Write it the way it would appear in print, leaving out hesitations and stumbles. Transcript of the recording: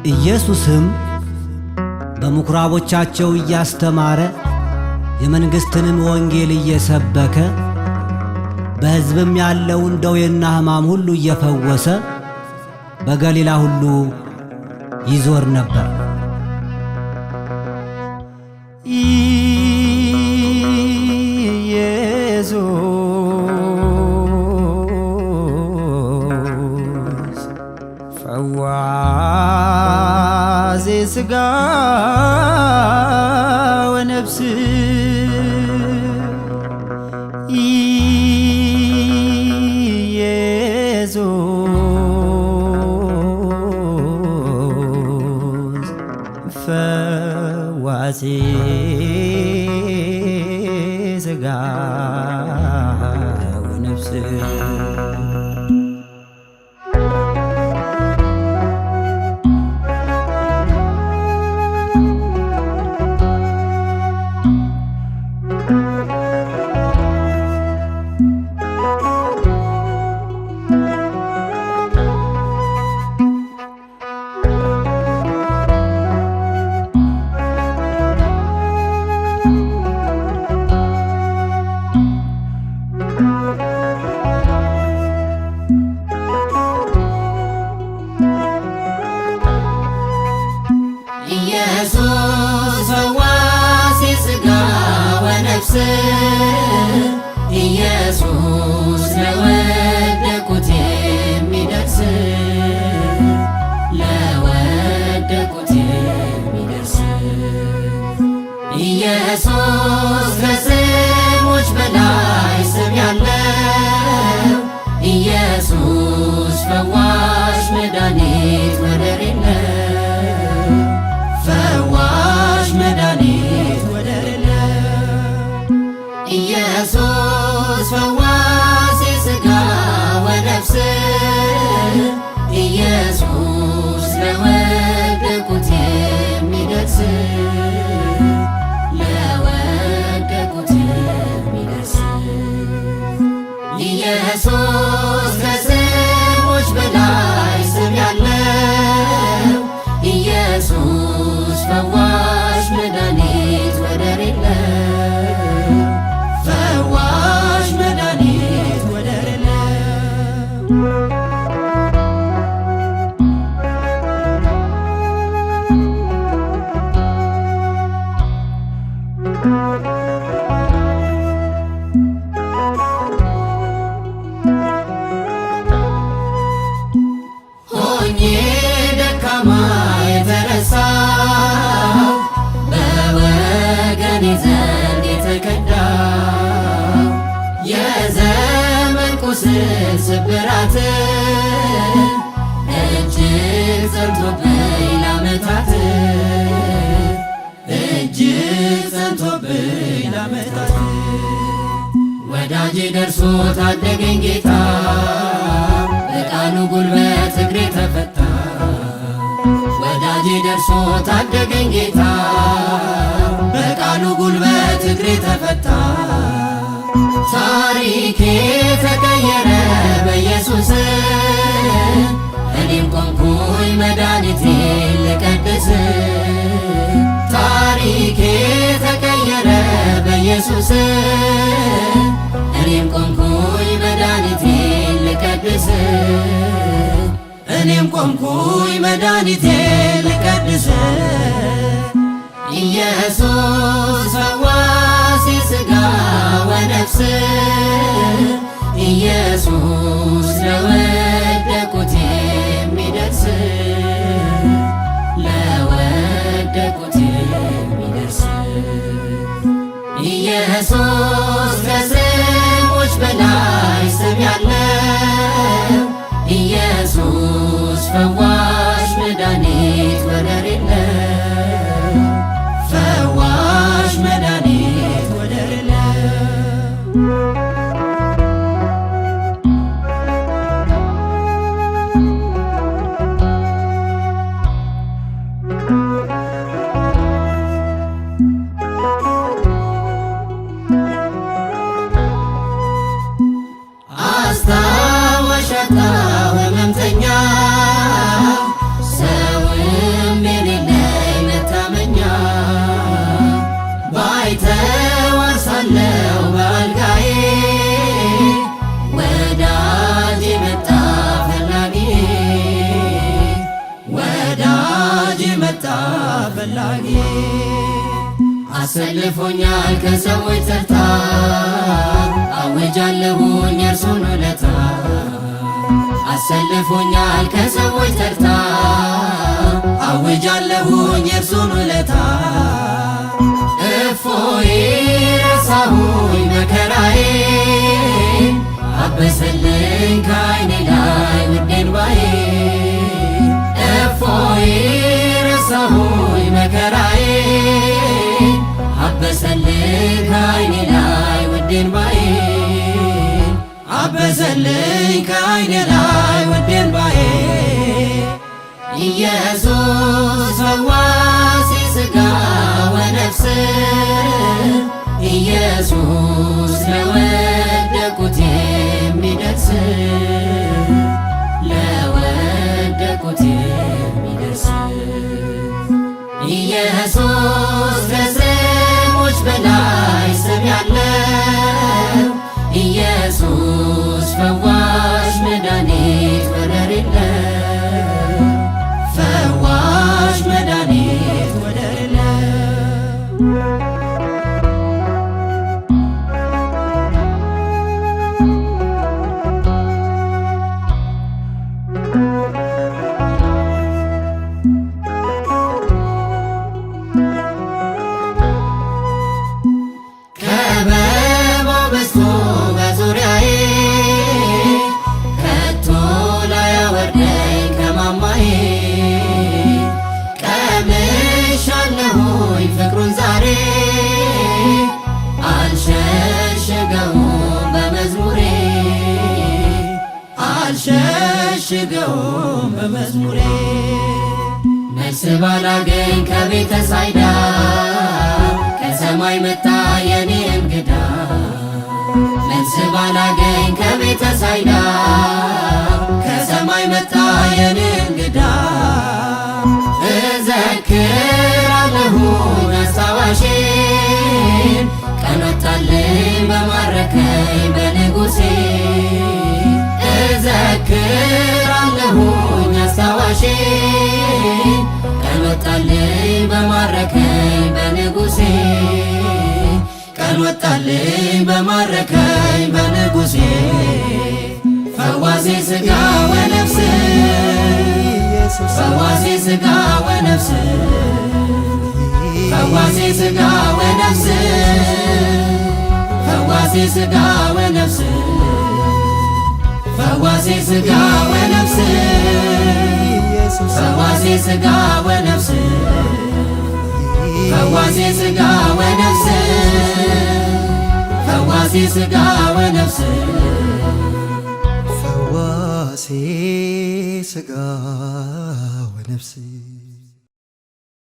ኢየሱስም በምኵራቦቻቸው እያስተማረ የመንግሥትንም ወንጌል እየሰበከ በሕዝብም ያለውን ደዌና ሕማም ሁሉ እየፈወሰ በገሊላ ሁሉ ይዞር ነበር። ኢየሱስ ፈዋሴ ሥጋ ወነፍስ ኢየሱስ ፈዋሴ ሥጋ ወነፍስ ኢየሱስ ፈዋሴ ሥጋ ወነፍስ ኢየሱስ ለወደቁት የሚደርስ ለወደቁት የሚደርስ ኢየሱስ ከስሞች በላይ ስም ያለው ኢየሱስ ፈዋሽ መድኃኒት ወደር የለው ፈዋሽ መድኃኒት ወደር የለው ኢየሱስ ፈዋሴ ሥጋ ወነፍስ ኢየሱስ ለወደቁት የሚደርስ ለወደቁት የሚደርስ ኢየሱስ ከስሞች በላይ ስም ያለው ኢየሱስ ፈዋሽ መድኃኒት ወደር የለው ፈዋሽ መድኃኒት ወደር የለው ሆኜ ደካማ የተረሳው በወገኔ ዘንድ የተከዳው የዘመን ቁስል ስብራት እጅግ ጸንቶብኝ ለዓመታት እጅግ ጸንቶብኝ ለዓመታት ወዳጄ ደርሶ ታደገኝ ጌታ በቃሉ ጉልበት እግሬ ተፈታ ወዳጄ ደርሶ ታደገኝ ጌታ በቃሉ ጉልበት እግሬ ተፈታ ታሪኬ ተቀየረ በኢየሱስ እኔም ቆምኩኝ መድኃኒቴን ልቀድስ ታሪኬ ተቀየረ በኢየሱስ እኔም ቆምኩኝ መድኃኒቴን ልቀድስ እኔም ቆምኩኝ መድኃኒቴን ልቀድስ ኢየሱስ ፈዋሴ ሥጋ ወነፍስ ኢየሱስ ለወደቁት የሚደርስ ለወደቁት የሚደርስ ኢየሱስ ከስሞች በላይ ስም ያለው ኢየሱስ ፈዋሽ መድኃኒት ወደር የለው ፈዋሽ መድኃኒት ወደር የለው አሰልፎኛል ከሰዎች ተርታ አውጃለሁኝ የእርሱን ውለታ አሰልፎኛል ከሰዎች ተርታ አውጃለሁኝ የእርሱን ውለታ እፎይ ረሳሁኝ መከራዬን አበሰልኝ ከዓይኔ ላይ ውድ እንባዬን እፎይ ረሳሁኝ መከራዬን አበሰልኝ ከዓይኔ ላይ ውድ እንባዬን አበሰልኝ ከዓይኔ ላይ ውድ እንባዬን ኢየሱስ ፈዋሴ ሥጋ ወነፍስ ኢየሱስ ለወደቁት የሚደርስ ለወደቁት የሚደርስ ኢየሱስ ከስሞች በላይ ስም ያለው ኢየሱስ ፈዋሽ መድኃኒት ወደር የለው ፈዋሽ መድኃኒት ወደር የለው ከበባው በዝቶ በዙሪያዬ ከቶ ላያወርደኝ ከማማዬ ቀምሻለሁኝ ፍቅሩን ዛሬ አልሸሽገውም በመዝሙሬ አልሸሽገውም በመዝሙሬ መልስ ባላገኝ ከቤተ ሳይዳ ከሰማይ መጣ የኔ እንግዳ መልስ ባላገኝ ከቤተ ሳይዳ ከሰማይ መጣ የኔ እንግዳ እዘክራለሁኝ አስታዋሼን ቀን ወጣልኝ በማረከኝ በንጉሴ እዘክራለሁኝ አስታዋሼን ቀን ወጣልኝ በማረከኝ በንጉሴ ቀን ወጣልኝ በማረከኝ በንጉሴ ፈዋሴ ሥጋ ወነፍስ ፈዋሴ ሥጋ ወነፍስ ፈዋሴ ሥጋ ወነፍስ ፈዋሴ ሥጋ ወነፍስ ፈዋሴ ሥጋ ወነፍስ ፈዋሴ ሥጋ ወነፍስ ፈዋሴ ሥጋ ወነፍስ ፈዋሴ ሥጋ ወነፍስ ፈዋሴ ሥጋ ወነፍስ